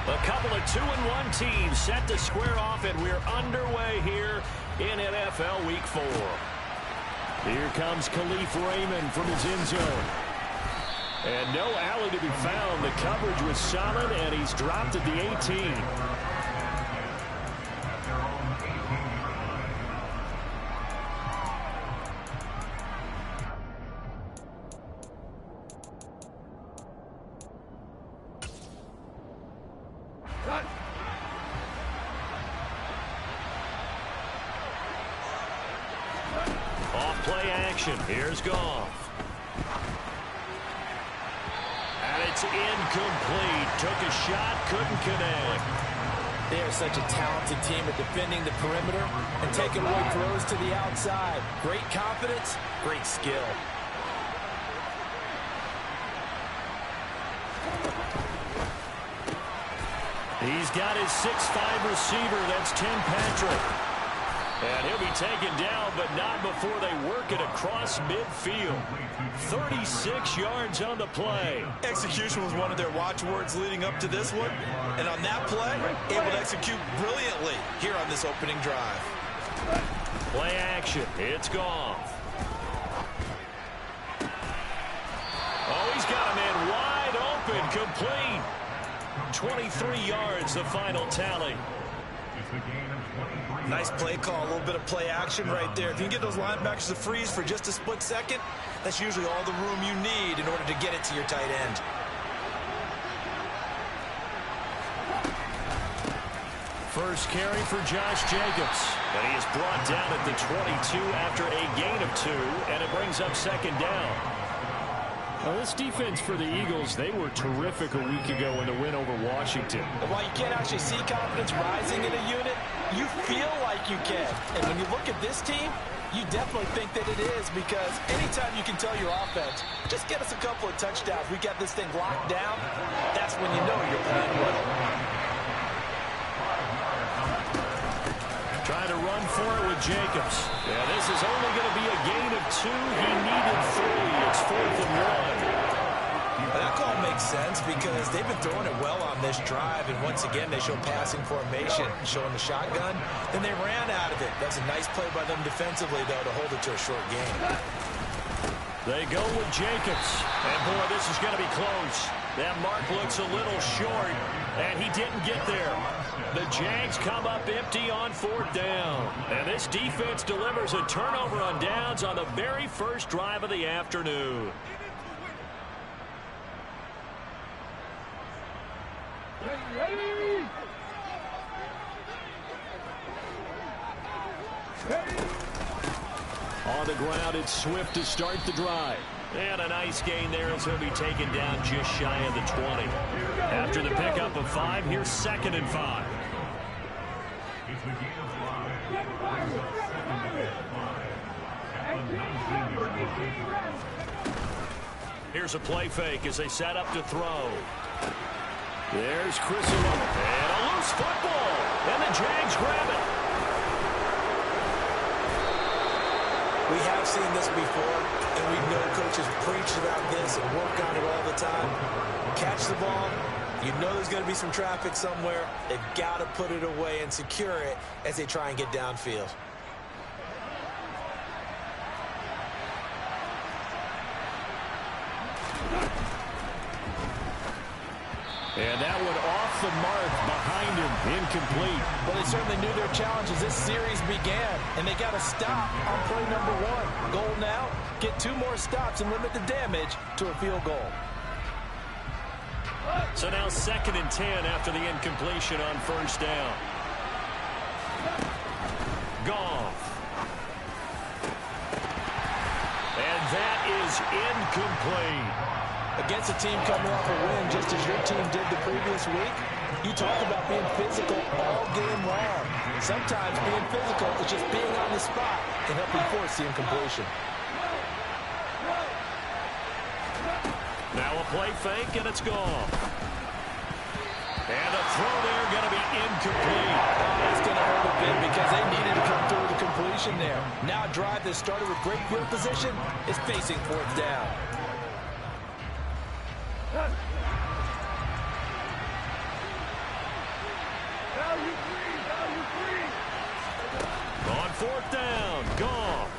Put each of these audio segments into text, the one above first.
A couple of 2-1 teams set to square off, and we're underway here in NFL Week 4. Here comes Khalif Raymond from his end zone. And no alley to be found. The coverage was solid, and he's dropped at the 18. Off-play action. Here's Goff. And it's incomplete. Took a shot, couldn't connect. They are such a talented team at defending the perimeter and taking away throws to the outside. Great confidence, great skill. He's got his 6'5" receiver. That's Tim Patrick. And he'll be taken down, but not before they work it across midfield. 36 yards on the play. Execution was one of their watchwords leading up to this one. And on that play, able to execute brilliantly here on this opening drive. Play action. It's Goff. Oh, he's got a man wide open. Complete. 23 yards, the final tally. Nice play call, a little bit of play action right there. If you can get those linebackers to freeze for just a split second, that's usually all the room you need in order to get it to your tight end. First carry for Josh Jacobs. And he is brought down at the 22 after a gain of 2, and it brings up second down. Now, this defense for the Eagles, they were terrific a week ago in the win over Washington. And while you can't actually see confidence rising in a unit, you feel like you can. And when you look at this team, you definitely think that it is, because anytime you can tell your offense, just get us a couple of touchdowns, we got this thing locked down, that's when you know you're playing well. Trying to run for it with Jacobs. Yeah, this is only going to be a gain of 2. He needed 3. It's 4th and 1. That call makes sense because they've been throwing it well on this drive, and once again they show passing formation, showing the shotgun. Then they ran out of it. That's a nice play by them defensively, though, to hold it to a short game. They go with Jacobs. And, boy, this is going to be close. That mark looks a little short, and he didn't get there. The Jags come up empty on 4th down. And this defense delivers a turnover on downs on the very first drive of the afternoon. On the ground, it's Swift to start the drive. And a nice gain there as he'll be taken down just shy of the 20. After the pickup of 5, here's 2nd and 5. Here's a play fake as they set up to throw. There's Chris Olave. And a loose football. And the Jags grab it. We have seen this before, and we know coaches preach about this and work on it all the time. Catch the ball. You know there's going to be some traffic somewhere. They've got to put it away and secure it as they try and get downfield. And that one off the mark behind him, incomplete. Well, they certainly knew their challenge as this series began, and they got to stop on play number 1. Goal now, get 2 more stops and limit the damage to a field goal. So now 2nd and 10 after the incompletion on 1st down. Goff. And that is incomplete. Against a team coming off a win just as your team did the previous week, you talk about being physical all game long. Sometimes being physical is just being on the spot and helping force the incompletion. Now a play fake, and it's gone. And a throw there going to be incomplete. That's going to hurt a bit because they needed to come through the completion there. Now a drive that started with great field position is facing 4th down. On fourth down, Goff.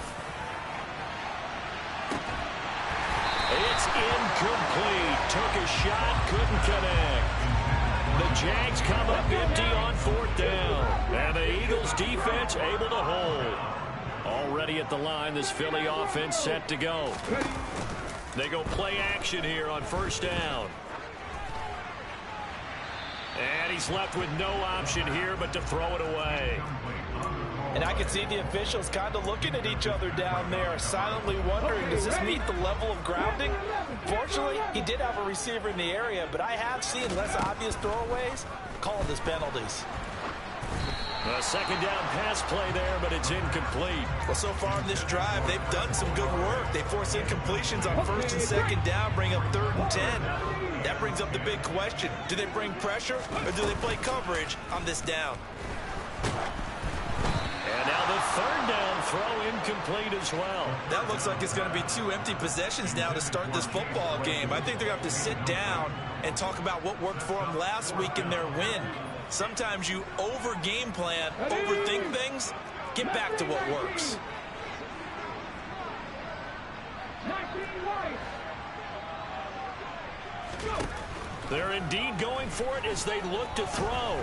It's incomplete. Took a shot, couldn't connect. The Jags come up empty on fourth down. And the Eagles defense able to hold. Already at the line, this Philly offense set to go. They go play action here on first down. And he's left with no option here but to throw it away. And I can see the officials kind of looking at each other down there, silently wondering, does this meet the level of grounding? Fortunately, he did have a receiver in the area, but I have seen less obvious throwaways called as penalties. A second down pass play there, but it's incomplete. Well, so far in this drive, they've done some good work. They force incompletions on first and second down, bring up 3rd and 10. That brings up the big question. Do they bring pressure or do they play coverage on this down? And now the third down throw incomplete as well. That looks like it's going to be 2 empty possessions now to start this football game. I think they're going to have to sit down and talk about what worked for them last week in their win. Sometimes you over-game plan, overthink things. Get back to what works. They're indeed going for it as they look to throw.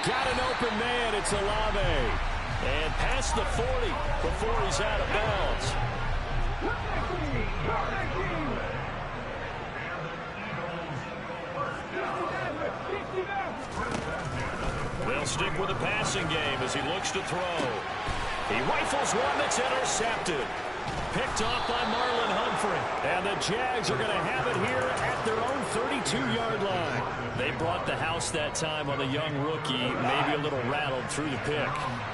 Got an open man. It's Olave. And past the 40 before he's out of bounds. They'll stick with the passing game as he looks to throw. He rifles one that's intercepted. Picked off by Marlon Humphrey. And the Jags are going to have it here at their own 32-yard line. They brought the house that time on the young rookie, maybe a little rattled through the pick.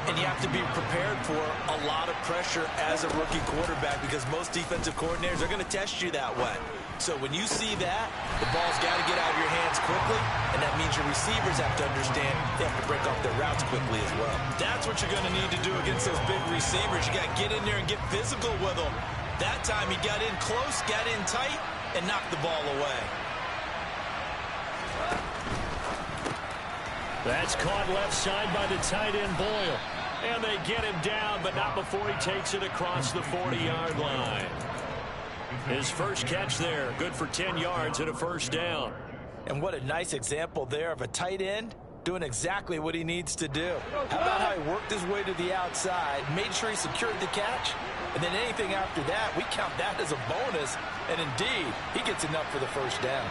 And you have to be prepared for a lot of pressure as a rookie quarterback because most defensive coordinators are going to test you that way. So when you see that, the ball's got to get out of your hands quickly, and that means your receivers have to understand they have to break off their routes quickly as well. That's what you're going to need to do against those big receivers. You got to get in there and get physical with them. That time he got in close, got in tight, and knocked the ball away. That's caught left side by the tight end Boyle. And they get him down, but not before he takes it across the 40-yard line. His first catch there, good for 10 yards and a first down. And what a nice example there of a tight end doing exactly what he needs to do. How about how he worked his way to the outside, made sure he secured the catch, and then anything after that, we count that as a bonus. And indeed, he gets enough for the first down.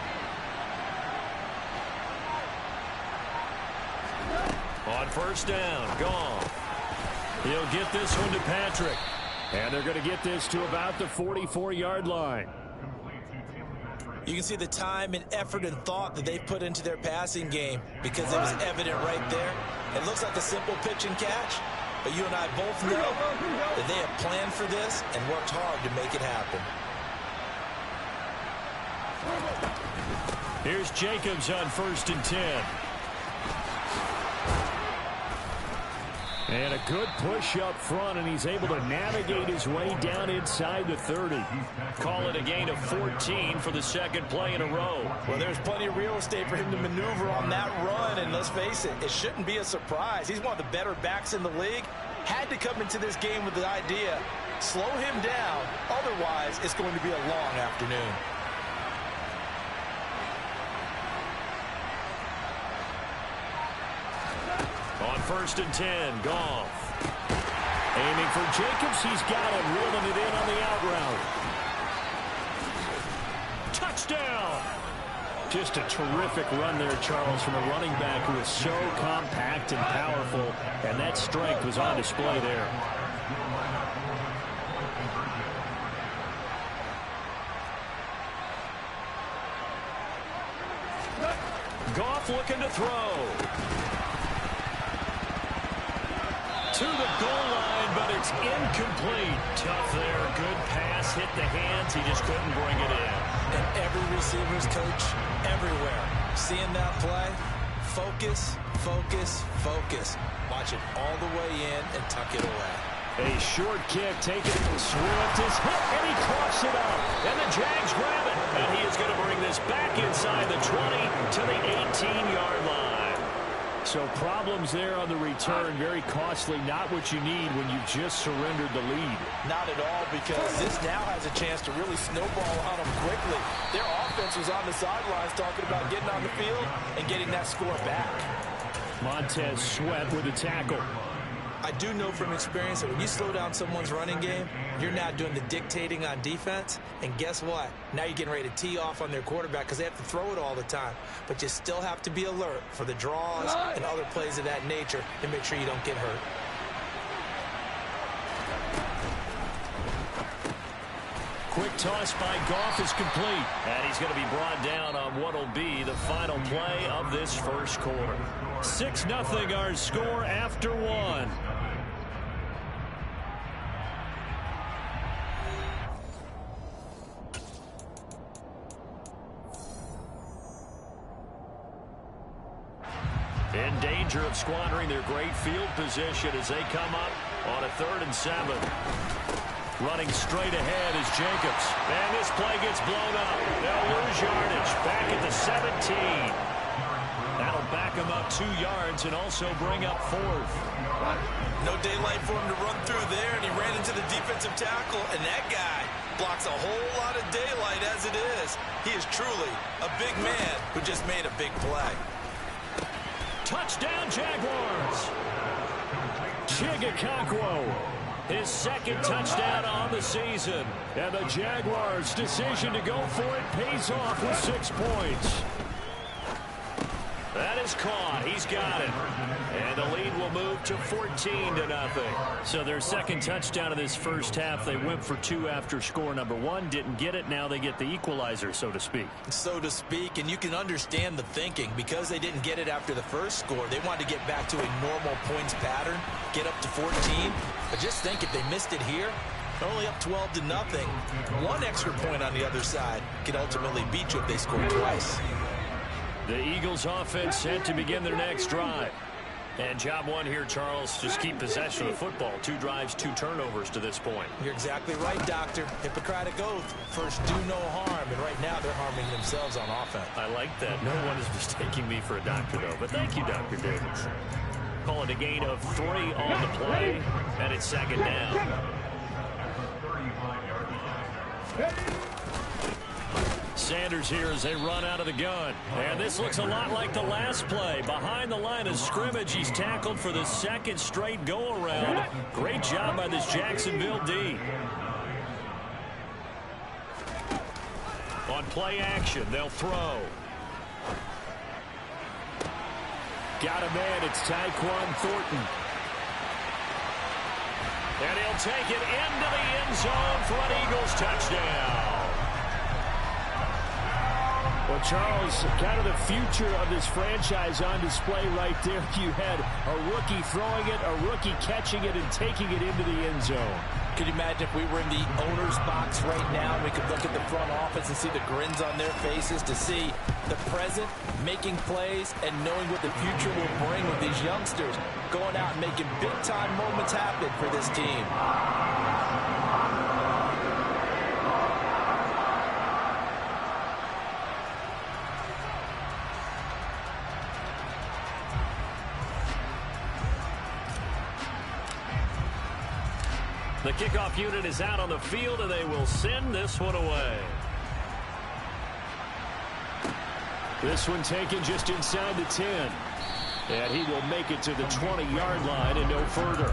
On first down, Goff. He'll get this one to Patrick. And they're going to get this to about the 44-yard line. You can see the time and effort and thought that they put into their passing game because it was evident right there. It looks like a simple pitch and catch, but you and I both know that they have planned for this and worked hard to make it happen. Here's Jacobs on first and 10. And a good push up front, and he's able to navigate his way down inside the 30. Call it a gain of 14 for the second play in a row. Well, there's plenty of real estate for him to maneuver on that run, and let's face it, it shouldn't be a surprise. He's one of the better backs in the league. Had to come into this game with the idea, slow him down, otherwise it's going to be a long afternoon. On first and 10, Goff. Aiming for Jacobs. He's got him, reeling it in on the out route. Touchdown! Just a terrific run there, Charles, from a running back who is so compact and powerful, and that strength was on display there. Goff looking to throw. To the goal line, but it's incomplete. Tough there. Good pass. Hit the hands. He just couldn't bring it in. And every receiver's coach everywhere. Seeing that play, focus, focus, focus. Watch it all the way in and tuck it away. A short kick taken. Swift is hit, and he coughs it up. And the Jags grab it. And he is going to bring this back inside the 20 to the 18-yard line. So problems there on the return, very costly, not what you need when you've just surrendered the lead. Not at all, because this now has a chance to really snowball on them quickly. Their offense was on the sidelines talking about getting on the field and getting that score back. Montez Sweat with a tackle. I do know from experience that when you slow down someone's running game, you're now doing the dictating on defense. And guess what? Now you're getting ready to tee off on their quarterback because they have to throw it all the time. But you still have to be alert for the draws and other plays of that nature to make sure you don't get hurt. Quick toss by Goff is complete. And he's going to be brought down on what will be the final play of this first quarter. 6-0 our score after one. In danger of squandering their great field position as they come up on a 3rd and 7. Running straight ahead is Jacobs. And this play gets blown up. They'll lose yardage. Back at the 17. That'll back him up 2 yards and also bring up 4th. No daylight for him to run through there, and he ran into the defensive tackle, and that guy blocks a whole lot of daylight as it is. He is truly a big man who just made a big play. Touchdown, Jaguars. Chigakakwo, his 2nd touchdown on the season. And the Jaguars' decision to go for it pays off with 6 points. That is caught. He's got it. And the lead will move to 14-0. So their 2nd touchdown of this first half. They went for 2 after score number 1. Didn't get it. Now they get the equalizer, so to speak. So to speak, and you can understand the thinking. Because they didn't get it after the first score, they wanted to get back to a normal points pattern, get up to 14. But just think, if they missed it here, only up 12-0. 1 extra point on the other side could ultimately beat you if they score twice. The Eagles offense set to begin their next drive. And job 1 here, Charles, just keep possession of the football. 2 drives, 2 turnovers to this point. You're exactly right, Doctor. Hippocratic oath. First, do no harm. And right now, they're harming themselves on offense. I like that. No one is mistaking me for a doctor, though. But thank you, Dr. Davis. Call it a gain of 3 on the play. And it's 2nd down. Sanders here as they run out of the gun. And this looks a lot like the last play. Behind the line of scrimmage, he's tackled for the 2nd straight go-around. Great job by this Jacksonville D. On play action, they'll throw. Got a man, it's Tyquan Thornton. And he'll take it into the end zone for an Eagles touchdown. Well, Charles, kind of the future of this franchise on display right there. You had a rookie throwing it, a rookie catching it, and taking it into the end zone. Could you imagine if we were in the owner's box right now and we could look at the front office and see the grins on their faces, to see the present making plays and knowing what the future will bring with these youngsters going out and making big-time moments happen for this team. The kickoff unit is out on the field, and they will send this one away. This one taken just inside the 10. And he will make it to the 20-yard line and no further.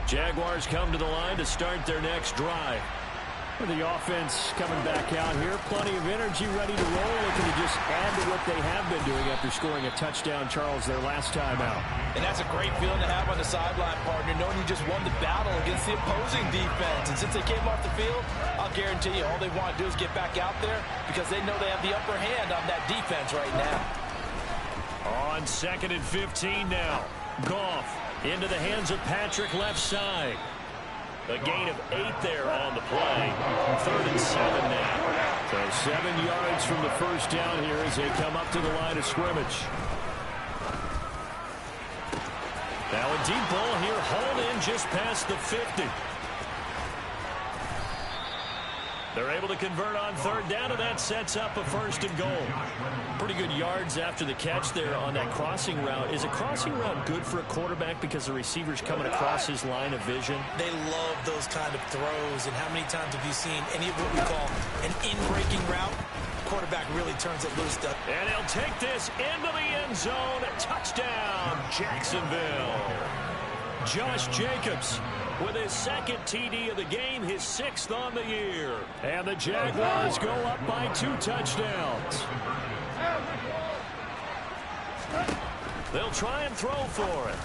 Jaguars come to the line to start their next drive. The offense coming back out here. Plenty of energy, ready to roll. Looking to just add to what they have been doing after scoring a touchdown, Charles, their last time out. And that's a great feeling to have on the sideline, partner, knowing you just won the battle against the opposing defense. And since they came off the field, I'll guarantee you all they want to do is get back out there because they know they have the upper hand on that defense right now. On 2nd and 15 now. Goff into the hands of Patrick left side. A gain of 8 there on the play. 3rd and 7 now. So 7 yards from the first down here as they come up to the line of scrimmage. Now a deep ball here, hauled in just past the 50. They're able to convert on third down, and that sets up a 1st and goal. Pretty good yards after the catch there on that crossing route. Is a crossing route good for a quarterback because the receiver's coming across his line of vision? They love those kind of throws, and how many times have you seen any of what we call an in-breaking route? Quarterback really turns it loose. And he'll take this into the end zone. Touchdown, Jacksonville. Josh Jacobs with his 2nd TD of the game, his 6th on the year. And the Jaguars go up by 2 touchdowns. They'll try and throw for it.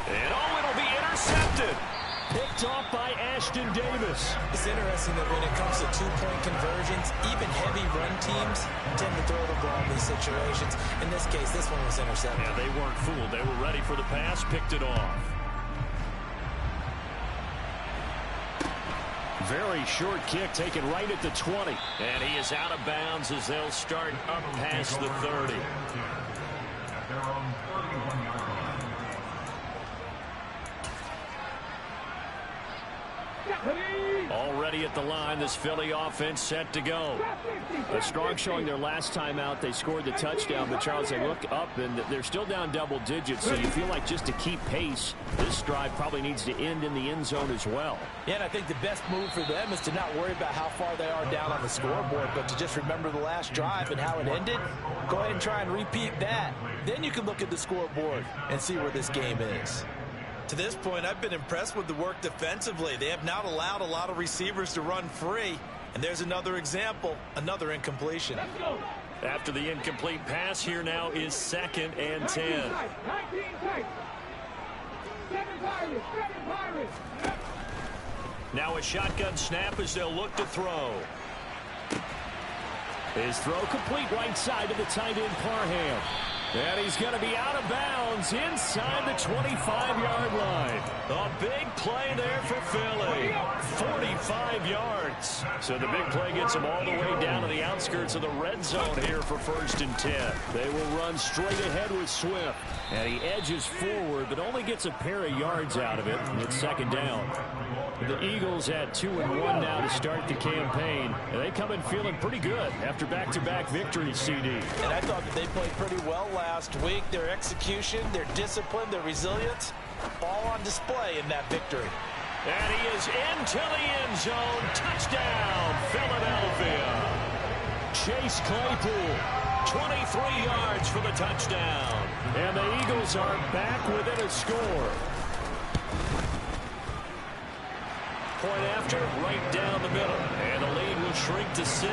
And it'll be intercepted. Picked off by Ashton Davis. It's interesting that when it comes to 2-point conversions, even heavy run teams tend to throw the ball in these situations. In this case, this one was intercepted. Yeah, they weren't fooled. They were ready for the pass, picked it off. Very short kick taken right at the 20. And he is out of bounds as they'll start up past the 30. Already at the line, this Philly offense set to go. A strong showing their last time out. They scored the touchdown, but Charles, they look up and they're still down double digits, so you feel like just to keep pace, this drive probably needs to end in the end zone as well. Yeah, and I think the best move for them is to not worry about how far they are down on the scoreboard, but to just remember the last drive and how it ended. Go ahead and try and repeat that. Then you can look at the scoreboard and see where this game is. To this point, I've been impressed with the work defensively. They have not allowed a lot of receivers to run free. And there's another example, another incompletion. After the incomplete pass, here now is 2nd and 10. Now a shotgun snap as they'll look to throw. His throw complete right side to the tight end Parham. And he's going to be out of bounds inside the 25-yard line. A big play there for Philly. 45 yards. So the big play gets them all the way down to the outskirts of the red zone here for 1st and 10. They will run straight ahead with Swift. And he edges forward, but only gets a pair of yards out of it. And it's 2nd down. The Eagles at 2-1 now to start the campaign. And they come in feeling pretty good after back-to-back victories, CD. And I thought that they played pretty well last week. Their execution, their discipline, their resilience, all on display in that victory. And he is into the end zone. Touchdown, Philadelphia. Chase Claypool, 23 yards for the touchdown. And the Eagles are back within a score. Point after, right down the middle. And the lead will shrink to 6.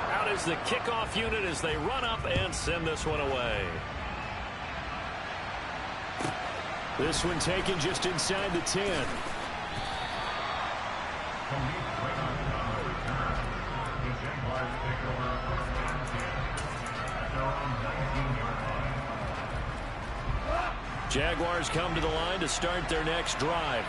Out is the kickoff unit as they run up and send this one away. This one taken just inside the 10. Jaguars come to the line to start their next drive.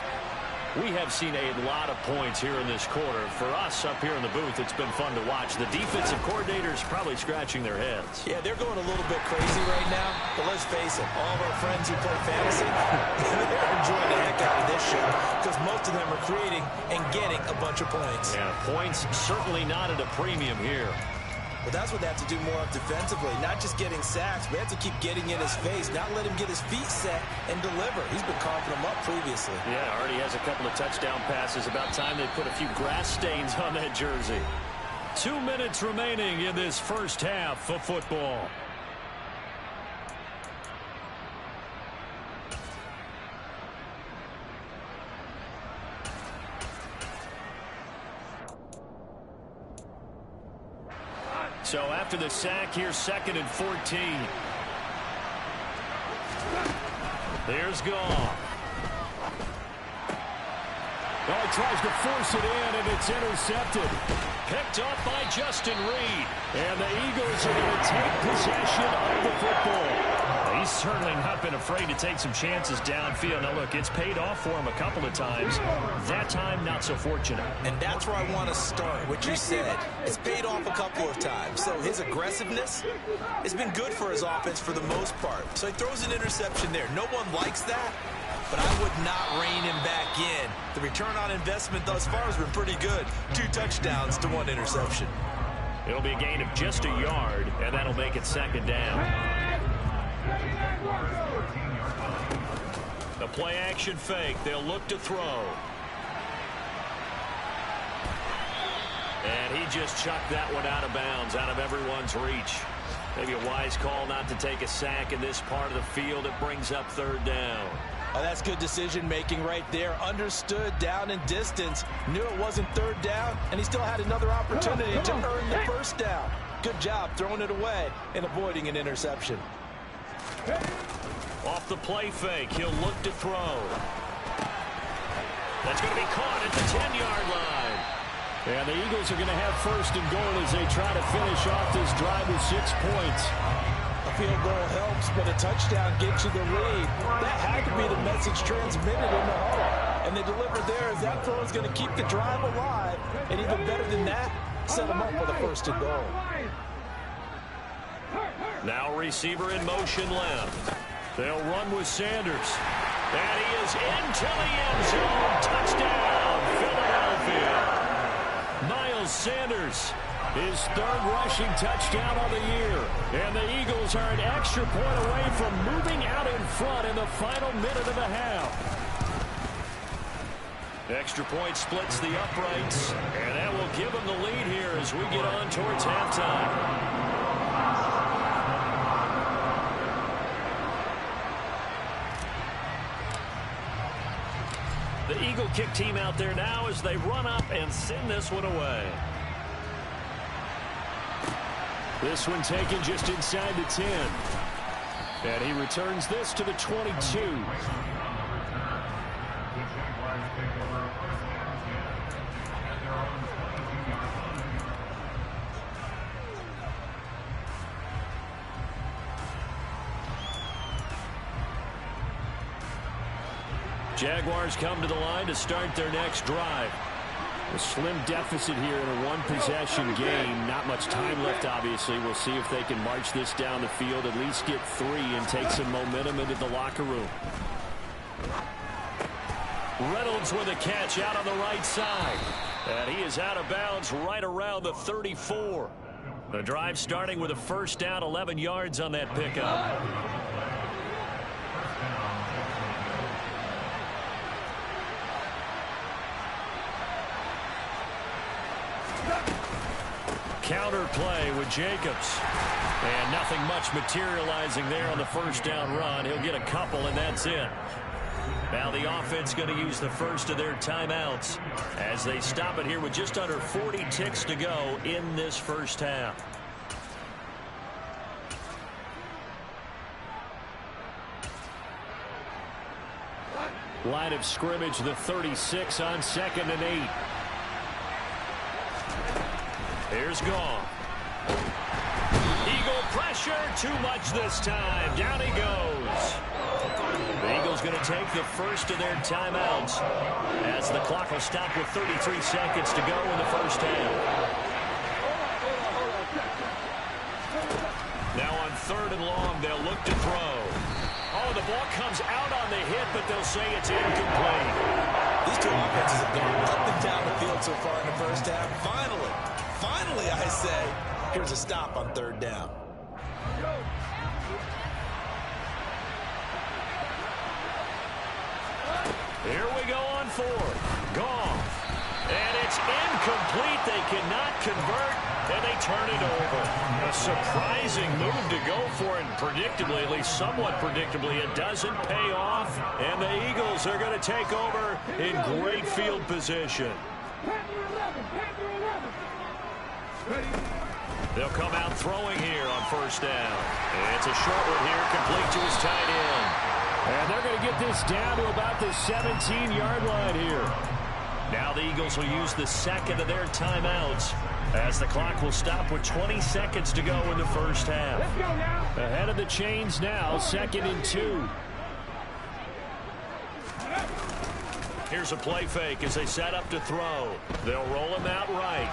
We have seen a lot of points here in this quarter. For us up here in the booth, it's been fun to watch. The defensive coordinators probably scratching their heads. Yeah, they're going a little bit crazy right now. But let's face it, all of our friends who play fantasy, they're enjoying the heck out of this show because most of them are creating and getting a bunch of points. Yeah, points certainly not at a premium here. But that's what they have to do more of defensively, not just getting sacks. We have to keep getting in his face, not let him get his feet set and deliver. He's been coughing them up previously. Yeah, already has a couple of touchdown passes. About time they put a few grass stains on that jersey. 2 minutes remaining in this first half of football. So after the sack, here's 2nd and 14. There's Goff. Well, he tries to force it in, and it's intercepted. Picked up by Justin Reed. And the Eagles are going to take possession of the football. He he's certainly not been afraid to take some chances downfield. Now, look, it's paid off for him a couple of times. That time, not so fortunate. And that's where I want to start, what you said. It's paid off a couple of times. So his aggressiveness has been good for his offense for the most part. So he throws an interception there. No one likes that, but I would not rein him back in. The return on investment thus far has been pretty good. 2 touchdowns to 1 interception. It'll be a gain of just a yard, and that'll make it 2nd down. The play-action fake. They'll look to throw. And he just chucked that one out of bounds, out of everyone's reach. Maybe a wise call not to take a sack in this part of the field. It brings up 3rd down. Oh, that's good decision-making right there. Understood down and distance. Knew it wasn't 3rd down, and he still had another opportunity to earn the 1st down. Good job throwing it away and avoiding an interception. Off the play fake, he'll look to throw. That's going to be caught at the 10-yard line. And the Eagles are going to have 1st and goal as they try to finish off this drive with 6 points. A field goal helps, but a touchdown gets you the lead. That had to be the message transmitted in the huddle. And they delivered there as that throw is going to keep the drive alive. And even better than that, set them up with a 1st and goal. Now receiver in motion left. They'll run with Sanders. And he is into the end zone. Touchdown, Philadelphia. Miles Sanders, his 3rd rushing touchdown of the year. And the Eagles are an extra point away from moving out in front in the final minute of the half. Extra point splits the uprights. And that will give them the lead here as we get on towards halftime. The Eagle kick team out there now as they run up and send this one away. This one taken just inside the 10. And he returns this to the 22. Jaguars come to the line to start their next drive. A slim deficit here in a 1-possession game. Not much time left, obviously. We'll see if they can march this down the field, at least get 3, and take some momentum into the locker room. Reynolds with a catch out on the right side. And he is out of bounds right around the 34. The drive starting with a 1st down, 11 yards on that pickup. Counter play with Jacobs. And nothing much materializing there on the 1st down run. He'll get a couple, and that's it. Now the offense going to use the first of their timeouts as they stop it here with just under 40 ticks to go in this 1st half. Line of scrimmage, the 36 on 2nd and 8. Here's Goff. Eagle pressure, too much this time. Down he goes. The Eagles going to take the first of their timeouts as the clock will stop with 33 seconds to go in the 1st half. Now on 3rd and long, they'll look to throw. Oh, the ball comes out on the hit, but they'll say it's incomplete. These two offenses have gone up and down the field so far in the 1st half. Finally, I say, here's a stop on 3rd down. Here we go on 4th. Goff. And it's incomplete. They cannot convert, and they turn it over. A surprising move to go for it. Predictably, at least somewhat predictably, it doesn't pay off. And the Eagles are going to take over in great field position. They'll come out throwing here on 1st down. It's a short one here, complete to his tight end. And they're going to get this down to about the 17-yard line here. Now the Eagles will use the 2nd of their timeouts as the clock will stop with 20 seconds to go in the first half. Let's go now. Ahead of the chains now, 2nd and 2. Here's a play fake as they set up to throw. They'll roll him out right.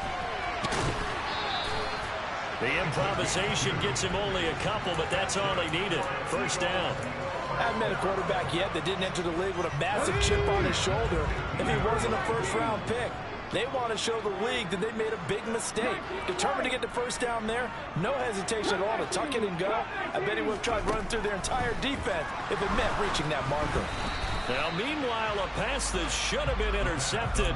The improvisation gets him only a couple, but that's all they needed. First down. Haven't met a quarterback yet that didn't enter the league with a massive chip on his shoulder if he wasn't a first-round pick. They want to show the league that they made a big mistake. Determined to get the first down there, no hesitation at all to tuck it and go. I bet he would have tried running through their entire defense if it meant reaching that marker. Now, meanwhile, a pass that should have been intercepted,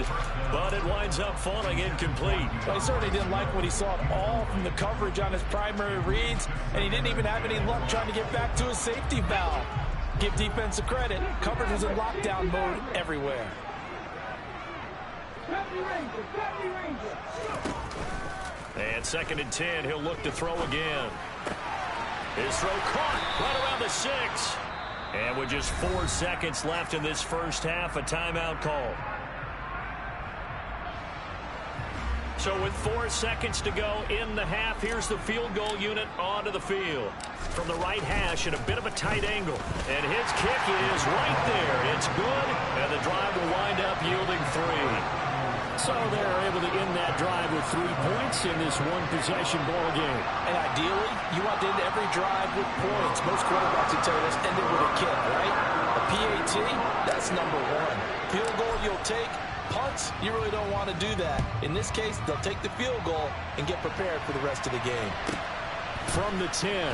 but it winds up falling incomplete. Well, he certainly didn't like what he saw at all from the coverage on his primary reads, and he didn't even have any luck trying to get back to his safety valve. Give defense a credit. Coverage was in lockdown mode everywhere. And 2nd and 10, he'll look to throw again. His throw caught right around the 6. And with just 4 seconds left in this first half, a timeout call. So with 4 seconds to go in the half, here's the field goal unit onto the field. From the right hash at a bit of a tight angle. And his kick is right there. It's good, and the drive will wind up yielding 3. So they're able to end that drive with 3 points in this one-possession ball game. And ideally, you want to end every drive with points. Most quarterbacks would tell you let's end it with a kick, right? A PAT, that's number 1. Field goal you'll take. Punts, you really don't want to do that. In this case, they'll take the field goal and get prepared for the rest of the game. From the 10.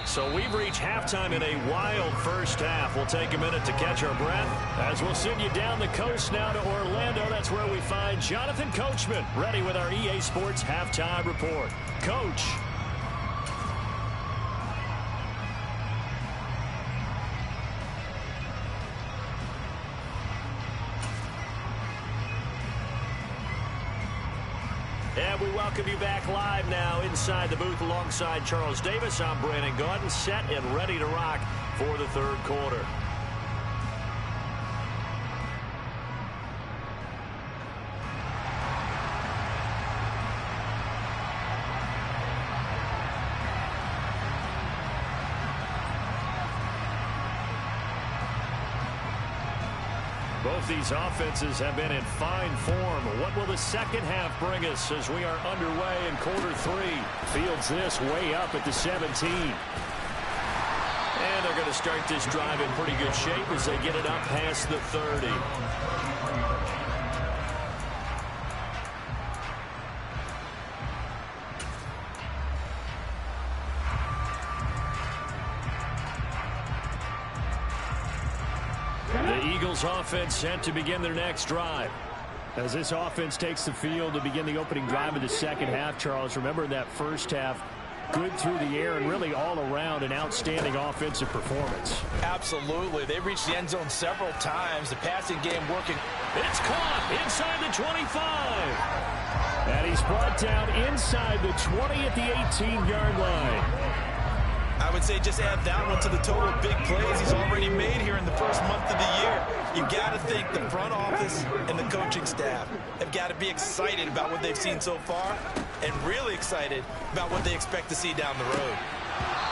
So we've reached halftime in a wild first half. We'll take a minute to catch our breath as we'll send you down the coast now to Orlando. That's where we find Jonathan Coachman ready with our EA Sports Halftime Report. Coach. And we welcome you back live now inside the booth alongside Charles Davis. I'm Brandon Gaudin, set and ready to rock for the third quarter. Both these offenses have been in fine form. What will the second half bring us as we are underway in quarter 3? Fields this way up at the 17. And they're going to start this drive in pretty good shape as they get it up past the 30. The Eagles offense set to begin their next drive. As this offense takes the field to begin the opening drive of the second half, Charles, remember that first half, good through the air and really all around an outstanding offensive performance. Absolutely. They reached the end zone several times. The passing game working. It's caught inside the 25. And he's brought down inside the 20 at the 18-yard line. I would say just add that one to the total of big plays he's already made here in the first month of the year. You've got to think the front office and the coaching staff have got to be excited about what they've seen so far and really excited about what they expect to see down the road.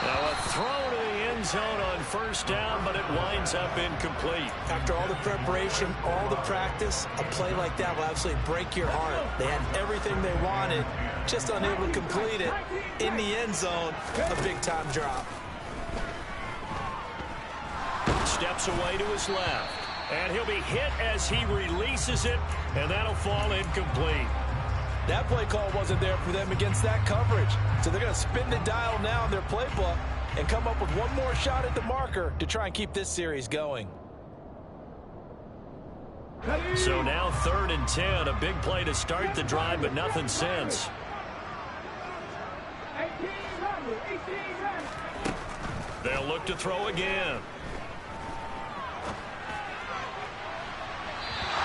Now a throw to the end zone on first down, but it winds up incomplete. After all the preparation, all the practice, a play like that will absolutely break your heart. They had everything they wanted, just unable to complete it. In the end zone, a big-time drop. Steps away to his left. And he'll be hit as he releases it, and that'll fall incomplete. That play call wasn't there for them against that coverage. So they're going to spin the dial now in their playbook and come up with one more shot at the marker to try and keep this series going. So now 3rd and 10, a big play to start the drive, but nothing since. They'll look to throw again.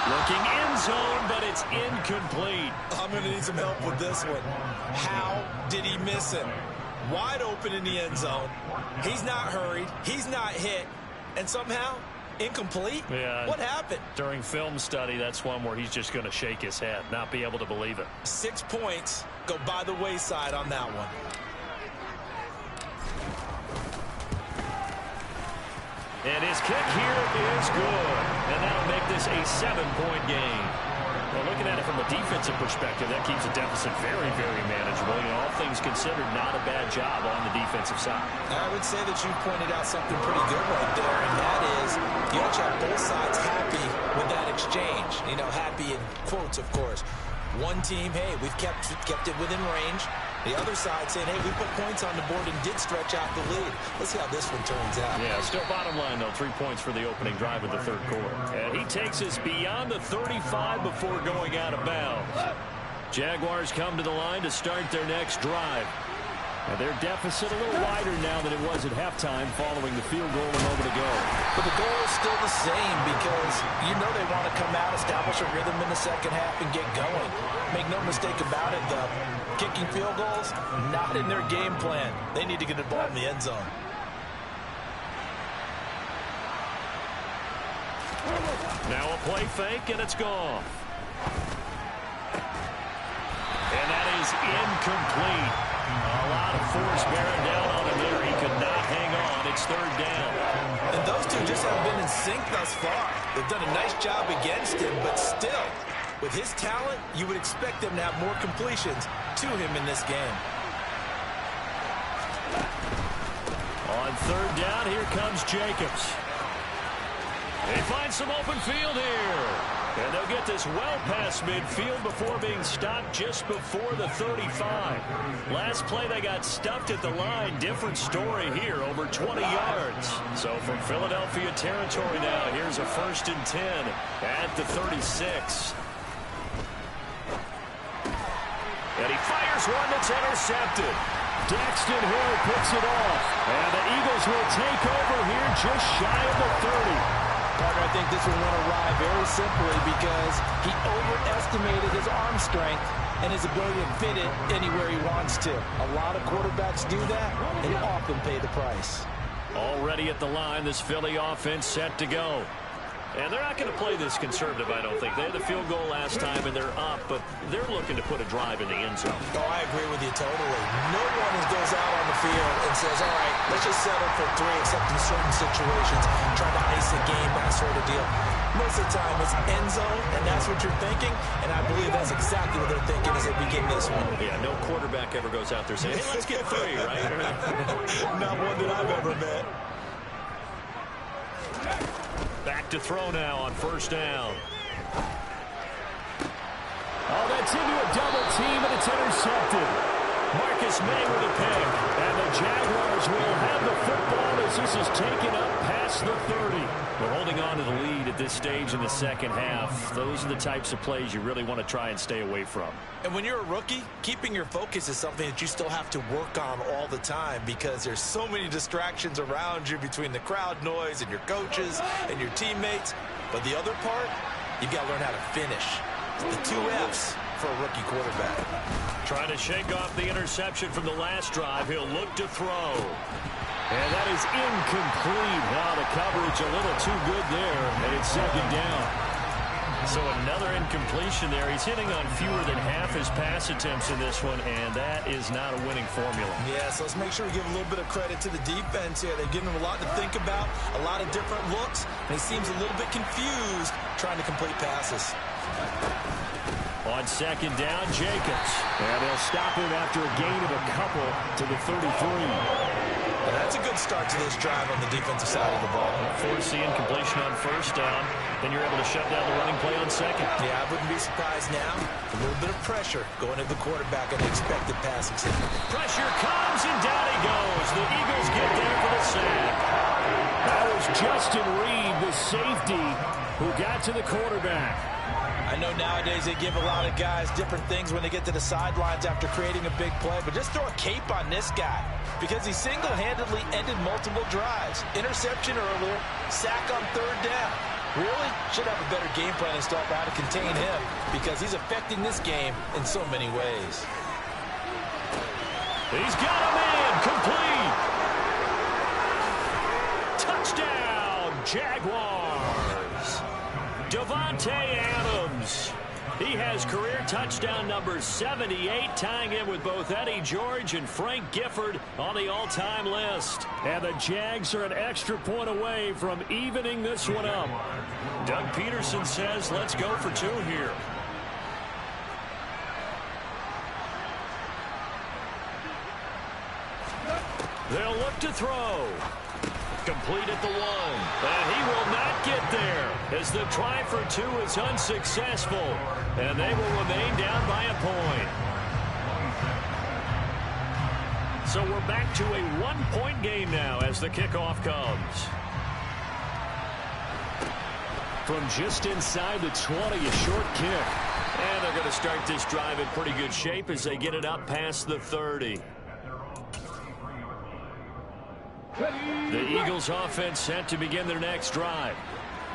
Looking end zone, but it's incomplete. I'm going to need some help with this one. How did he miss him? Wide open in the end zone. He's not hurried. He's not hit. And somehow, Incomplete? Yeah. What happened? During film study, that's one where he's just going to shake his head, not be able to believe it. 6 points go by the wayside on that one. And his kick here is good. And that'll make this a 7-point game. Well, looking at it from a defensive perspective, that keeps the deficit very, very manageable. You know, all things considered, not a bad job on the defensive side. I would say that you pointed out something pretty good right there, and that is you actually have both sides happy with that exchange. You know, happy in quotes, of course. One team, hey, we've kept it within range. The other side saying, hey, we put points on the board and did stretch out the lead. Let's see how this one turns out. Yeah, still bottom line, though, 3 points for the opening drive of the third quarter. And he takes us beyond the 35 before going out of bounds. Jaguars come to the line to start their next drive. And their deficit a little wider now than it was at halftime following the field goal a moment ago. But the goal is still the same because you know they want to come out, establish a rhythm in the second half, and get going. Make no mistake about it, though. Kicking field goals, not in their game plan. They need to get the ball in the end zone. Now a play fake, and it's gone. And that is incomplete. A lot of force bearing down on him there. He could not hang on. It's third down. And those two just haven't been in sync thus far. They've done a nice job against him, but still, with his talent, you would expect them to have more completions to him in this game. On third down, here comes Jacobs. They find some open field here. And they'll get this well past midfield before being stopped just before the 35. Last play, they got stuffed at the line. Different story here, over 20 yards. So from Philadelphia territory now, here's a 1st and 10 at the 36. And he fires one that's intercepted. Daxton Hill picks it off. And the Eagles will take over here just shy of the 30. Partner, I think this will want to ride very simply because he overestimated his arm strength and his ability to fit it anywhere he wants to. A lot of quarterbacks do that and often pay the price. Already at the line, this Philly offense set to go. And they're not going to play this conservative, I don't think. They had the field goal last time, and they're up, but they're looking to put a drive in the end zone. Oh, I agree with you totally. No one goes out on the field and says, all right, let's just settle for 3, except in certain situations, trying to ice the game, that sort of deal. Most of the time, it's end zone, and that's what you're thinking, and I believe that's exactly what they're thinking as they begin this one. Yeah, no quarterback ever goes out there saying, hey, let's get 3, right? Not one that I've ever met. Back to throw now on first down. Oh, that's into a double team, and it's intercepted. Marcus May with a pick. And the Jaguars will have the football as this is taken up past the 30. They're holding on to the lead at this stage in the second half. Those are the types of plays you really want to try and stay away from. And when you're a rookie, keeping your focus is something that you still have to work on all the time because there's so many distractions around you between the crowd noise and your coaches and your teammates. But the other part, you've got to learn how to finish. It's the 2 F's for a rookie quarterback. Trying to shake off the interception from the last drive. He'll look to throw. And that is incomplete. Now the coverage a little too good there, and it's second down. So another incompletion there. He's hitting on fewer than half his pass attempts in this one, and that is not a winning formula. Yeah, so let's make sure we give a little bit of credit to the defense here. They've given him a lot to think about, a lot of different looks, and he seems a little bit confused trying to complete passes. On second down, Jacobs. And they'll stop him after a gain of a couple to the 33. Well, that's a good start to this drive on the defensive side of the ball. Force the incompletion on first down. Then you're able to shut down the running play on second. Yeah, I wouldn't be surprised now. A little bit of pressure going at the quarterback on the expected passing signal. Pressure comes, and down he goes. The Eagles get there for the sack. That was Justin Reed, the safety, who got to the quarterback. I know nowadays they give a lot of guys different things when they get to the sidelines after creating a big play, but just throw a cape on this guy because he single-handedly ended multiple drives. Interception earlier, sack on third down. Really should have a better game plan and stuff how to contain him because he's affecting this game in so many ways. He's got a man, complete. Touchdown, Jaguars. Davante Adams. He has career touchdown number 78, tying in with both Eddie George and Frank Gifford on the all-time list. And the Jags are an extra point away from evening this one up. Doug Peterson says, let's go for 2 here. They'll look to throw. Complete at the 1. And he will not get there as the try for 2 is unsuccessful. And they will remain down by a point. So we're back to a 1-point game now as the kickoff comes. From just inside the 20, a short kick. And they're going to start this drive in pretty good shape as they get it up past the 30. The Eagles offense set to begin their next drive.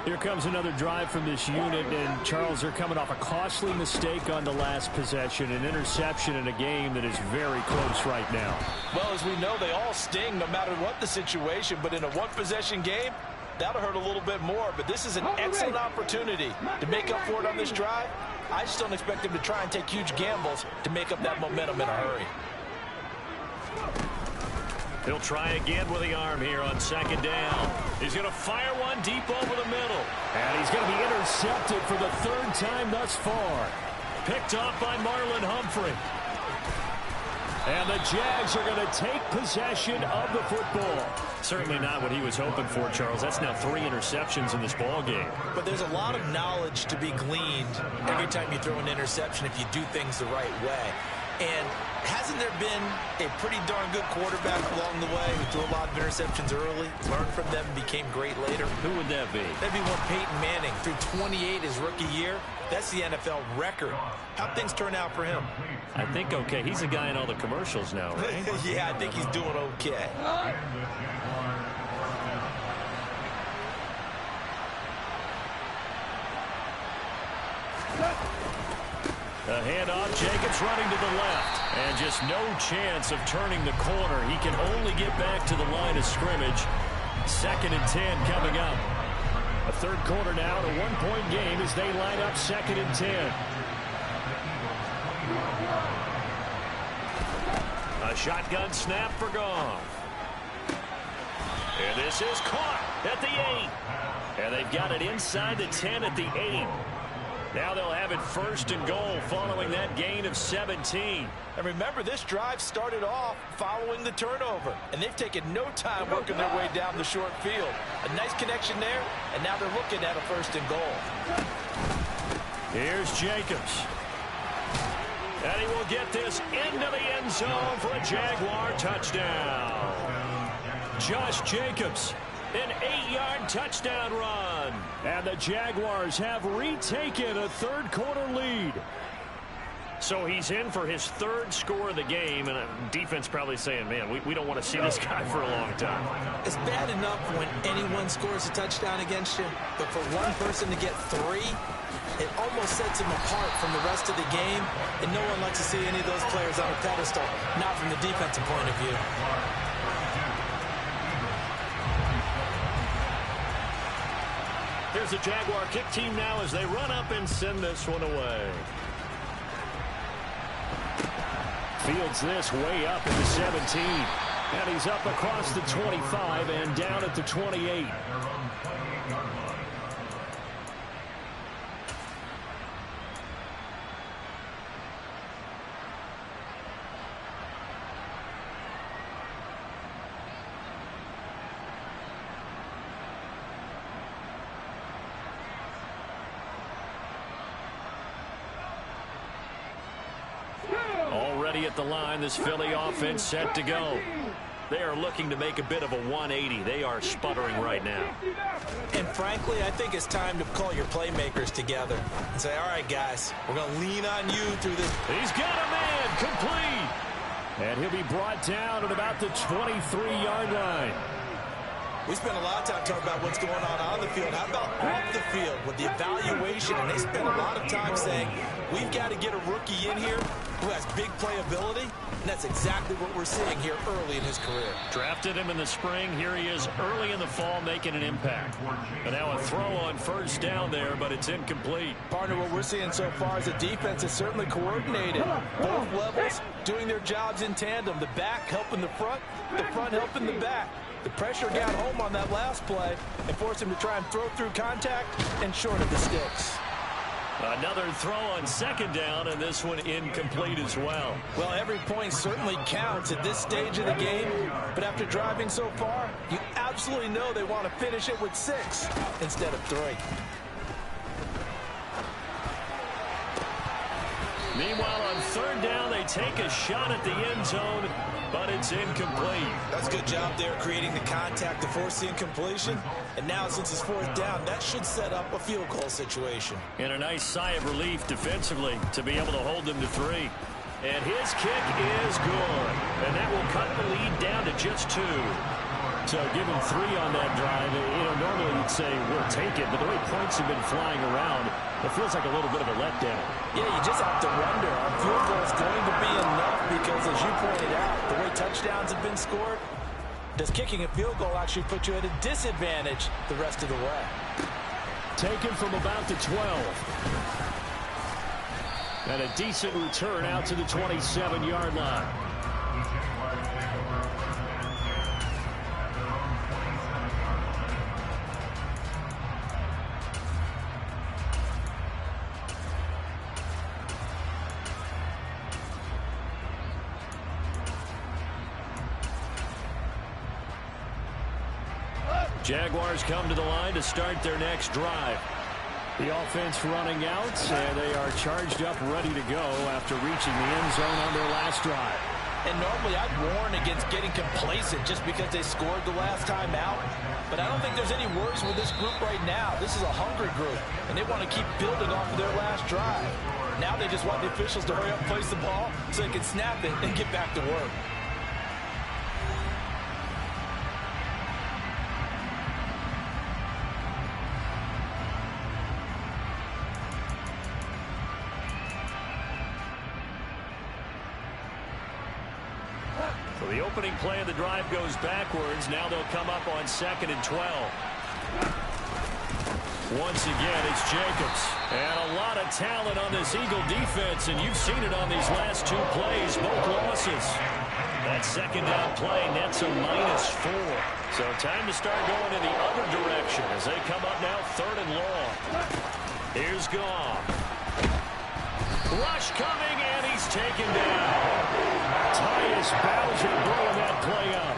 Here comes another drive from this unit, and Charles, they're coming off a costly mistake on the last possession, an interception in a game that is very close right now. Well, as we know, they all sting no matter what the situation, but in a one-possession game, that'll hurt a little bit more. But this is an excellent opportunity to make up for it on this drive. I just don't expect them to try and take huge gambles to make up that momentum in a hurry. He'll try again with the arm here on 2nd down. He's going to fire one deep over the middle. And he's going to be intercepted for the 3rd time thus far. Picked off by Marlon Humphrey. And the Jags are going to take possession of the football. Certainly not what he was hoping for, Charles. That's now 3 interceptions in this ball game. But there's a lot of knowledge to be gleaned every time you throw an interception if you do things the right way. And hasn't there been a pretty darn good quarterback along the way who threw a lot of interceptions early, learned from them, and became great later? Who would that be? That'd be one Peyton Manning. Threw 28 his rookie year. That's the NFL record. How'd things turn out for him? I think okay. He's a guy in all the commercials now, right? Yeah, I think he's doing okay. A handoff, Jacobs running to the left. And just no chance of turning the corner. He can only get back to the line of scrimmage. 2nd and 10 coming up. A 3rd quarter now, a 1-point game as they line up 2nd and 10. A shotgun snap for Goff. And this is caught at the 8. And they've got it inside the 10 at the 8. Now they'll have it 1st and goal following that gain of 17. And remember, this drive started off following the turnover. And they've taken no time working their way down the short field. A nice connection there, and now they're looking at a 1st and goal. Here's Jacobs. And he will get this into the end zone for a Jaguar touchdown. Josh Jacobs. An 8-yard touchdown run. And the Jaguars have retaken a 3rd quarter lead. So he's in for his 3rd score of the game, and defense probably saying, man, we don't want to see this guy for a long time. It's bad enough when anyone scores a touchdown against you, but for one person to get 3, it almost sets him apart from the rest of the game, and no one likes to see any of those players on a pedestal, not from the defensive point of view. Here's the Jaguar kick team now as they run up and send this one away. Fields this way up at the 17. And he's up across the 25 and down at the 28. Already at the line, this Philly offense set to go. They are looking to make a bit of a 180. They are sputtering right now. And frankly, I think it's time to call your playmakers together and say, all right, guys, we're going to lean on you through this. He's got a man complete. And he'll be brought down at about the 23-yard line. We spent a lot of time talking about what's going on the field. How about off the field with the evaluation? And they spent a lot of time saying, we've got to get a rookie in here who has big playability, and that's exactly what we're seeing here early in his career. Drafted him in the spring. Here he is early in the fall making an impact. And now a throw on first down there, but it's incomplete. Partner, what we're seeing so far is the defense is certainly coordinated. Both levels doing their jobs in tandem. The back helping the front helping the back. The pressure got home on that last play and forced him to try and throw through contact and short of the sticks. Another throw on second down, and this one incomplete as well. Well, every point certainly counts at this stage of the game, but after driving so far, you absolutely know they want to finish it with 6 instead of 3. Meanwhile, on third down, they take a shot at the end zone, but it's incomplete. That's a good job there creating the contact to force the incompletion. And now since it's fourth down, that should set up a field goal situation. And a nice sigh of relief defensively to be able to hold them to 3. And his kick is good. And that will cut the lead down to just 2. So give him 3 on that drive. Normally you'd say we'll take it, but the way points have been flying around, it feels like a little bit of a letdown. Yeah, you just have to wonder, are field goals going to be enough? Because as you pointed out, the way touchdowns have been scored, does kicking a field goal actually put you at a disadvantage the rest of the way? Taken from about the 12. And a decent return out to the 27-yard line. Jaguars come to the line to start their next drive. The offense running out, and they are charged up, ready to go after reaching the end zone on their last drive. And normally I'd warn against getting complacent just because they scored the last time out. But I don't think there's any worries with this group right now. This is a hungry group, and they want to keep building off of their last drive. Now they just want the officials to hurry up and place the ball so they can snap it and get back to work. The opening play of the drive goes backwards. Now they'll come up on 2nd and 12. Once again, it's Jacobs. And a lot of talent on this Eagle defense, and you've seen it on these last 2 plays, both losses. That second down play nets a -4. So time to start going in the other direction as they come up now 3rd and long. Here's Goff. Rush coming, and he's taken down. Tyus Bowser blowing that play up.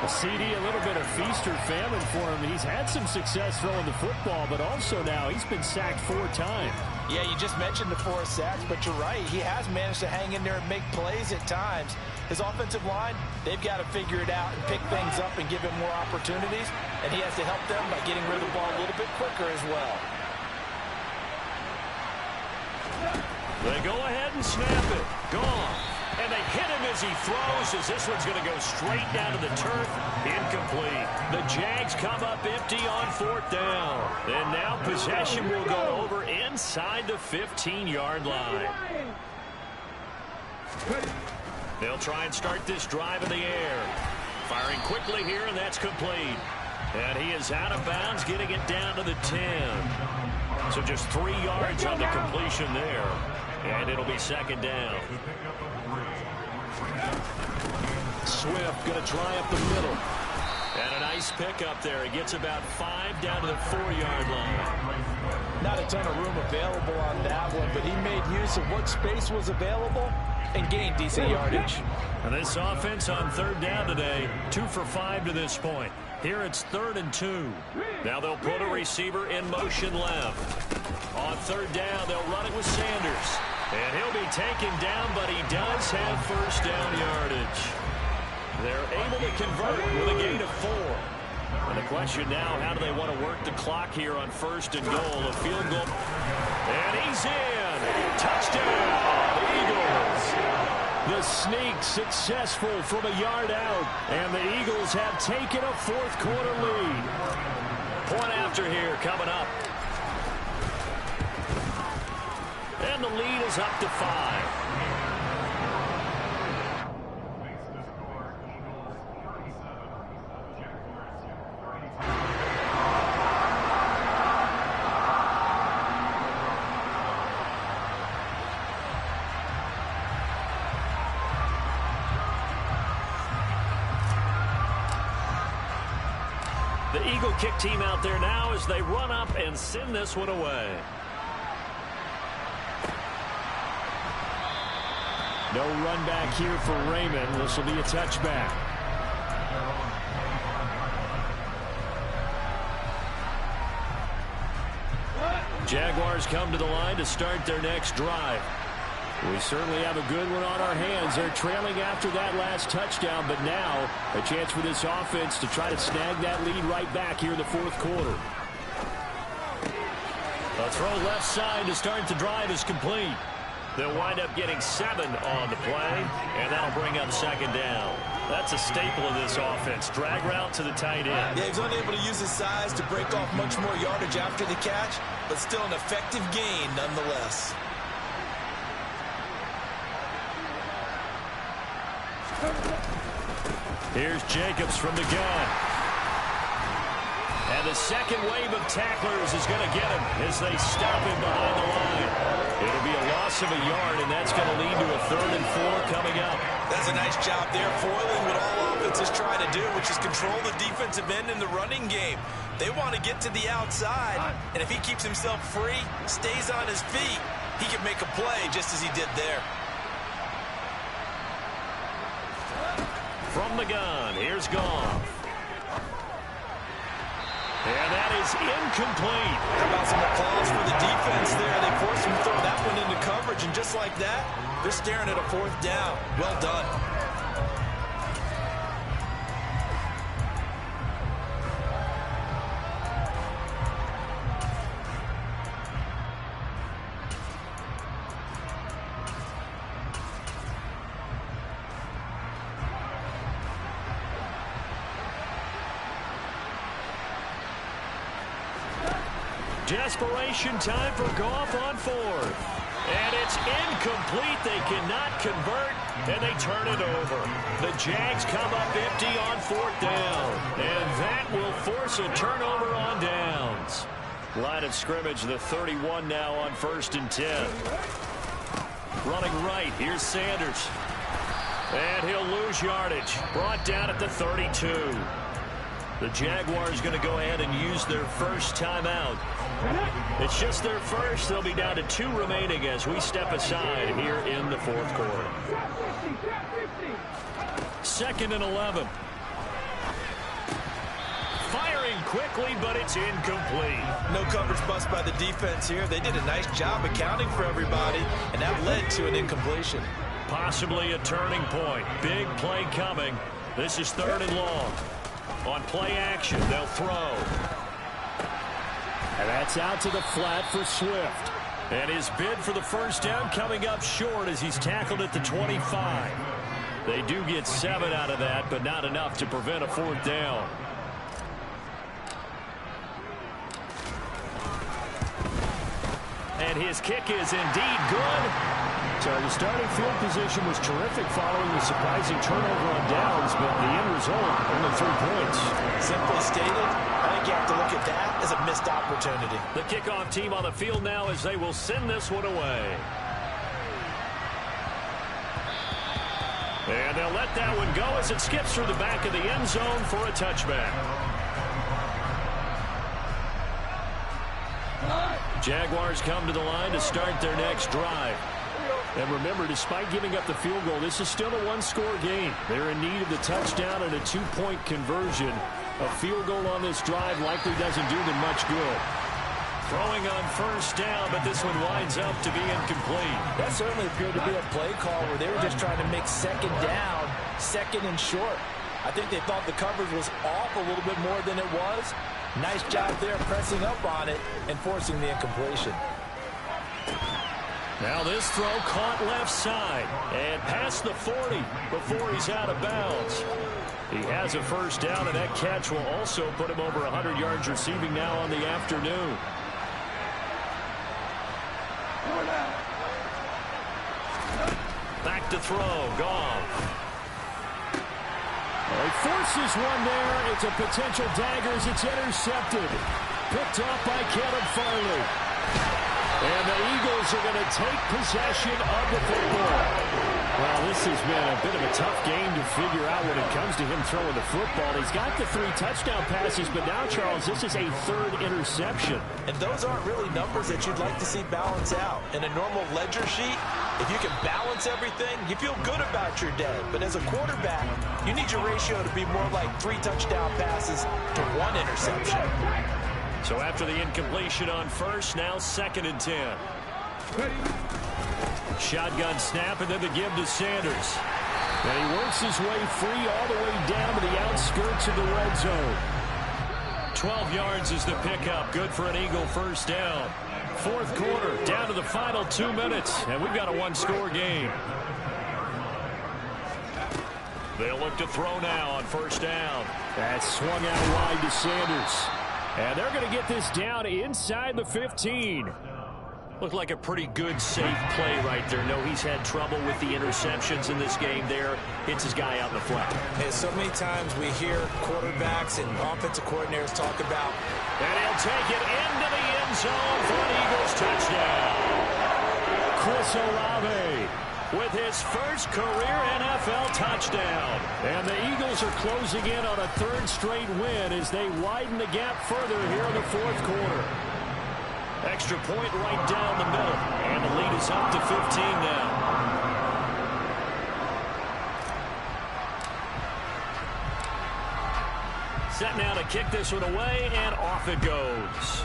A CD, a little bit of feast or famine for him. He's had some success throwing the football, but also now he's been sacked 4 times. Yeah, you just mentioned the 4 sacks, but you're right. He has managed to hang in there and make plays at times. His offensive line, they've got to figure it out and pick things up and give him more opportunities, and he has to help them by getting rid of the ball a little bit quicker as well. They go ahead and snap it. Gone. And they hit him as he throws, as this one's going to go straight down to the turf. Incomplete. The Jags come up empty on 4th down. And now possession will go over inside the 15-yard line. They'll try and start this drive in the air. Firing quickly here, and that's complete. And he is out of bounds, getting it down to the 10. So just 3 yards on the completion there. And it'll be 2nd down. Swift going to try up the middle. And a nice pickup there. He gets about 5 down to the 4-yard line. Not a ton of room available on that one, but he made use of what space was available and gained decent yardage. And this offense on 3rd down today, 2 for 5 to this point. Here it's 3rd and 2. Now they'll put a receiver in motion left. On 3rd down, they'll run it with Sanders. And he'll be taken down, but he does have 1st down yardage. They're able to convert with a gain of 4. And the question now, how do they want to work the clock here on 1st and goal? A field goal. And he's in. Touchdown, Eagles. The sneak successful from a yard out. And the Eagles have taken a 4th quarter lead. Point after here coming up. And the lead is up to 5. The Eagle kick team out there now as they run up and send this one away. No run back here for Raymond. This will be a touchback. Jaguars come to the line to start their next drive. We certainly have a good one on our hands. They're trailing after that last touchdown, but now a chance for this offense to try to snag that lead right back here in the fourth quarter. A throw left side to start the drive is complete. They'll wind up getting 7 on the play, and that'll bring up second down. That's a staple of this offense. Drag route to the tight end. Yeah, he's unable to use his size to break off much more yardage after the catch, but still an effective gain nonetheless. Here's Jacobs from the gun. And the second wave of tacklers is going to get him as they stop him behind the line. It'll be a loss of a yard, and that's going to lead to a 3rd and 4 coming up. That's a nice job there, foiling what all offenses try to do, which is control the defensive end in the running game. They want to get to the outside, and if he keeps himself free, stays on his feet, he can make a play just as he did there. From the gun, here's Goff. And that is incomplete. How about some applause for the defense there? They forced him to throw that one into coverage, and just like that, they're staring at a 4th down. Well done. Desperation time for Goff on 4th. And it's incomplete. They cannot convert, and they turn it over. The Jags come up empty on 4th down. And that will force a turnover on downs. Line of scrimmage, the 31 now on 1st and 10. Running right, here's Sanders. And he'll lose yardage. Brought down at the 32. The Jaguars going to go ahead and use their first timeout. It's just their first. They'll be down to 2 remaining as we step aside here in the 4th quarter. 2nd and 11. Firing quickly, but it's incomplete. No coverage bust by the defense here. They did a nice job accounting for everybody, and that led to an incompletion. Possibly a turning point. Big play coming. This is 3rd and long. On play action, they'll throw. And that's out to the flat for Swift. And his bid for the first down coming up short as he's tackled at the 25. They do get 7 out of that, but not enough to prevent a 4th down. And his kick is indeed good. So the starting field position was terrific following the surprising turnover on downs, but the end result, only 3 points. Simply stated, I think you have to look at that as a missed opportunity. The kickoff team on the field now as they will send this one away. And they'll let that one go as it skips through the back of the end zone for a touchback. Jaguars come to the line to start their next drive. And remember, despite giving up the field goal, this is still a 1-score game. They're in need of the touchdown and a 2-point conversion. A field goal on this drive likely doesn't do them much good. Throwing on first down, but this one winds up to be incomplete. That certainly appeared to be a play call where they were just trying to make second down, 2nd and short. I think they thought the coverage was off a little bit more than it was. Nice job there pressing up on it and forcing the incompletion. Now this throw caught left side and past the 40 before he's out of bounds. He has a first down, and that catch will also put him over 100 yards receiving now on the afternoon. Back to throw, Goff. He forces one there. It's a potential dagger as it's intercepted. Picked off by Caleb Farley. And the Eagles are going to take possession of the football. Well, this has been a bit of a tough game to figure out when it comes to him throwing the football. He's got the 3 touchdown passes, but now, Charles, this is a 3rd interception. And those aren't really numbers that you'd like to see balance out. In a normal ledger sheet, if you can balance everything, you feel good about your day. But as a quarterback, you need your ratio to be more like 3 touchdown passes to 1 interception. So after the incompletion on first, now 2nd and 10. Shotgun snap, and then the give to Sanders. And he works his way free all the way down to the outskirts of the red zone. 12 yards is the pickup. Good for an Eagle first down. 4th quarter, down to the final 2 minutes, and we've got a 1-score game. They'll look to throw now on first down. That swung out wide to Sanders. And they're going to get this down inside the 15. Looked like a pretty good, safe play right there. No, he's had trouble with the interceptions in this game there. Hits his guy out in the flat. And so many times we hear quarterbacks and offensive coordinators talk about. And he'll take it into the end zone for an Eagles touchdown. Chris Olave with his first career NFL touchdown. And the Eagles are closing in on a 3rd straight win as they widen the gap further here in the 4th quarter. Extra point right down the middle. And the lead is up to 15 now. Set now to kick this one away, and off it goes.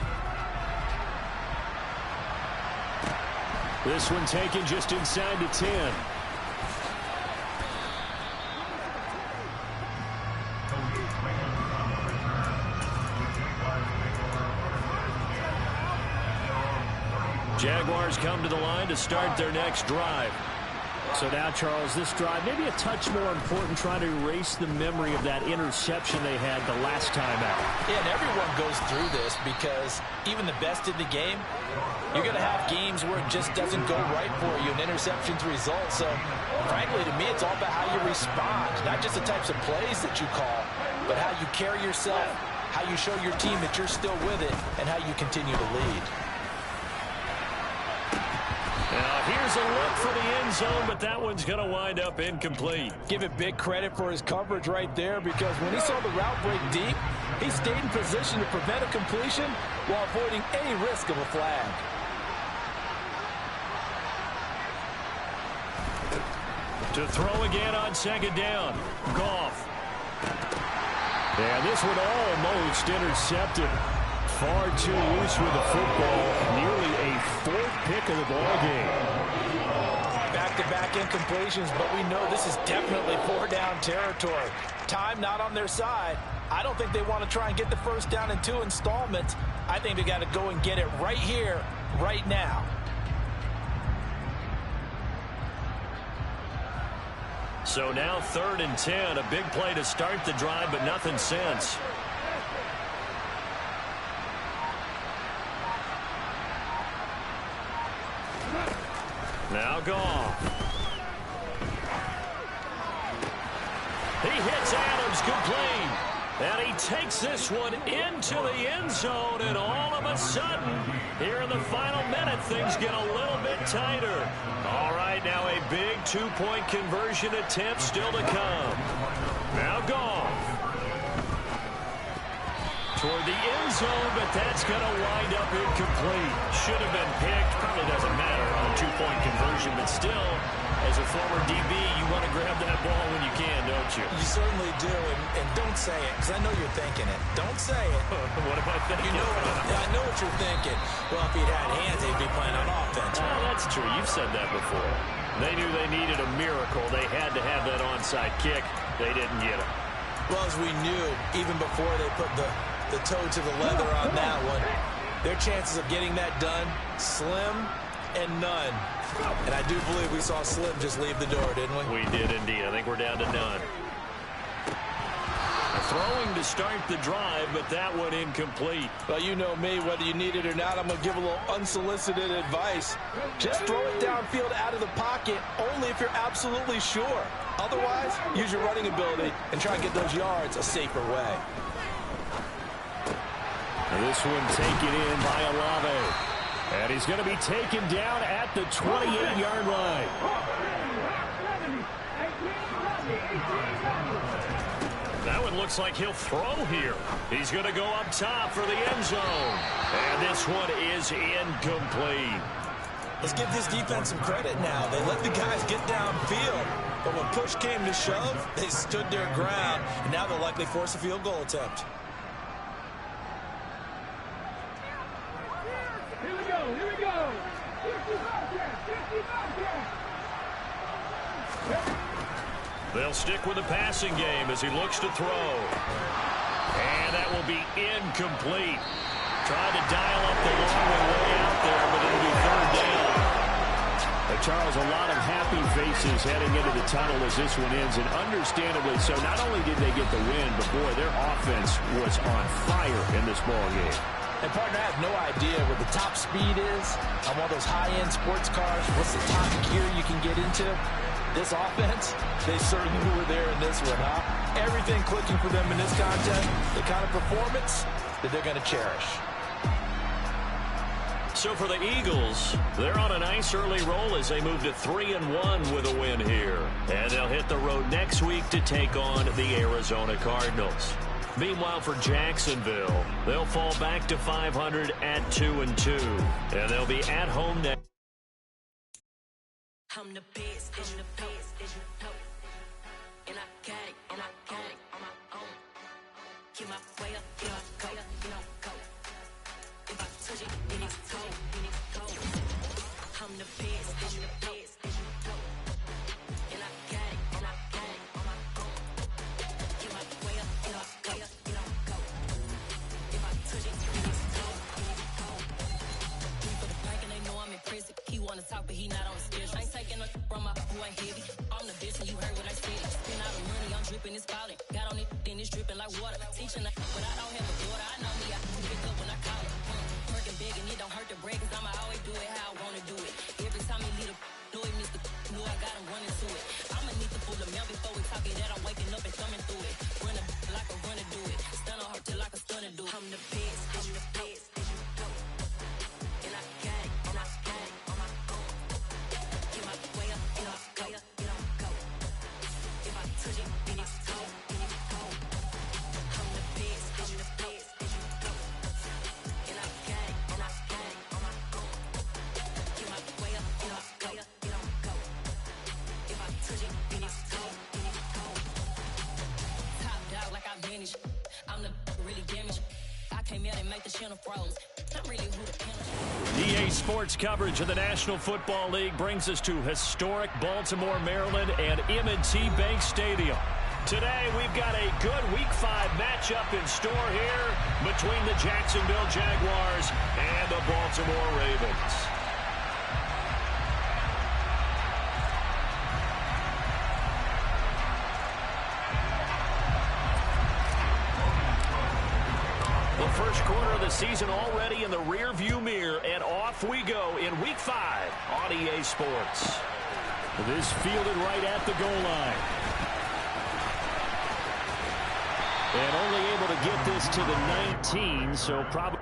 This one taken just inside the 10. Jaguars come to the line to start their next drive. So now, Charles, this drive maybe a touch more important, trying to erase the memory of that interception they had the last time out. Yeah, and everyone goes through this because even the best in the game, you're going to have games where it just doesn't go right for you, and interceptions result. So, frankly, to me, it's all about how you respond, not just the types of plays that you call, but how you carry yourself, how you show your team that you're still with it, and how you continue to lead. Now, here's a look for the end zone, but that one's going to wind up incomplete. Give it big credit for his coverage right there, because when he saw the route break deep, he stayed in position to prevent a completion while avoiding any risk of a flag. To throw again on 2nd down. Goff. Yeah, this one almost intercepted. Far too loose with the football. Nearly a 4th pick of the ball game. Back-to-back incompletions, but we know this is definitely 4-down territory. Time not on their side. I don't think they want to try and get the first down in 2 installments. I think they got to go and get it right here, right now. So now 3rd and 10. A big play to start the drive, but nothing since. Now Goff. He hits Adams complete. And he takes this one into the end zone, and all of a sudden, here in the final minute, things get a little bit tighter. All right, now a big 2-point conversion attempt still to come. Now Goff. Toward the end zone, but that's going to wind up incomplete. Should have been picked. Probably doesn't matter on a 2-point conversion, but still, as a former DB, you want to grab that ball when you can, don't you? You certainly do, and don't say it, because I know you're thinking it. Don't say it. What am I thinking? I know what you're thinking. Well, if he'd had hands, he'd be playing on offense. Oh, that's true. You've said that before. They knew they needed a miracle. They had to have that onside kick. They didn't get it. Well, as we knew, even before they put the toe to the leather on that one, their chances of getting that done, slim and none. And I do believe we saw Slim just leave the door, didn't we? We did indeed. I think we're down to none. Throwing to start the drive, but that one incomplete. Well, you know me, whether you need it or not, I'm going to give a little unsolicited advice. Just throw it downfield out of the pocket, only if you're absolutely sure. Otherwise, use your running ability and try and get those yards a safer way. And this one taken in by Olave. And he's going to be taken down at the 28-yard line. looks like he'll throw here. He's going to go up top for the end zone. And this one is incomplete. Let's give this defense some credit now. They let the guys get downfield. But when push came to shove, they stood their ground. And now they'll likely force a field goal attempt. Here we go. 50 They'll stick with the passing game as he looks to throw. And that will be incomplete. Trying to dial up the long way out there, but it'll be third down. Charles, a lot of happy faces heading into the tunnel as this one ends, and understandably so. Not only did they get the win, but boy, their offense was on fire in this ball game. And, partner, I have no idea what the top speed is on one of those high-end sports cars. What's the top gear you can get into? This offense, they certainly were there in this one, huh? Everything clicking for them in this contest, the kind of performance that they're going to cherish. So for the Eagles, they're on a nice early roll as they move to 3-1 with a win here. And they'll hit the road next week to take on the Arizona Cardinals. Meanwhile, for Jacksonville, they'll fall back to 500 at 2-2. And they'll be at home next. I'm the best, and the best, and I got it on my own. Get my way up, get my go, go. If I touch it, then it's cold, I'm the best, and the best, and I got it on my own. Get my way up, get my go. If I touch it, then it's cold. He for the bank and they know I'm impressive. He wanna talk, but he not on the schedule. I ain't taking a from my boy heavy. I'm the bitch and you heard what I said. Spend all the money, I'm dripping, it's falling. Got on it, then it's dripping like water. Teaching but I don't have a daughter. I know me, I can pick up when I call it. Working big and it don't hurt to break, cause I'ma always do it how I wanna do it. Every time he lead a know it, Mr. Know I got him running to it. I'ma need to pull the mail before we talk it that I'm waking up and thumbing through it. Run a like a runner do it. Stun on her till like a stunner do it. I'm the best, and the best, and I got it on my own. Get my way up, get my go. If I touch it, then it's cold, I'm the best, and the best, and I got it on my own. Get my way up, get my go. If I touch it, then it's cold. Top dog like I manage. I'm the really damaged. I came out and make the channel froze. I'm really who the penalty. EA Sports coverage of the National Football League brings us to historic Baltimore, Maryland, and M&T Bank Stadium. Today, we've got a good Week 5 matchup in store here between the Jacksonville Jaguars and the Baltimore Ravens. The first quarter of the season already in the rear-view mirror, and off we go in Week 5 on EA Sports. This fielded right at the goal line. And only able to get this to the 19, so probably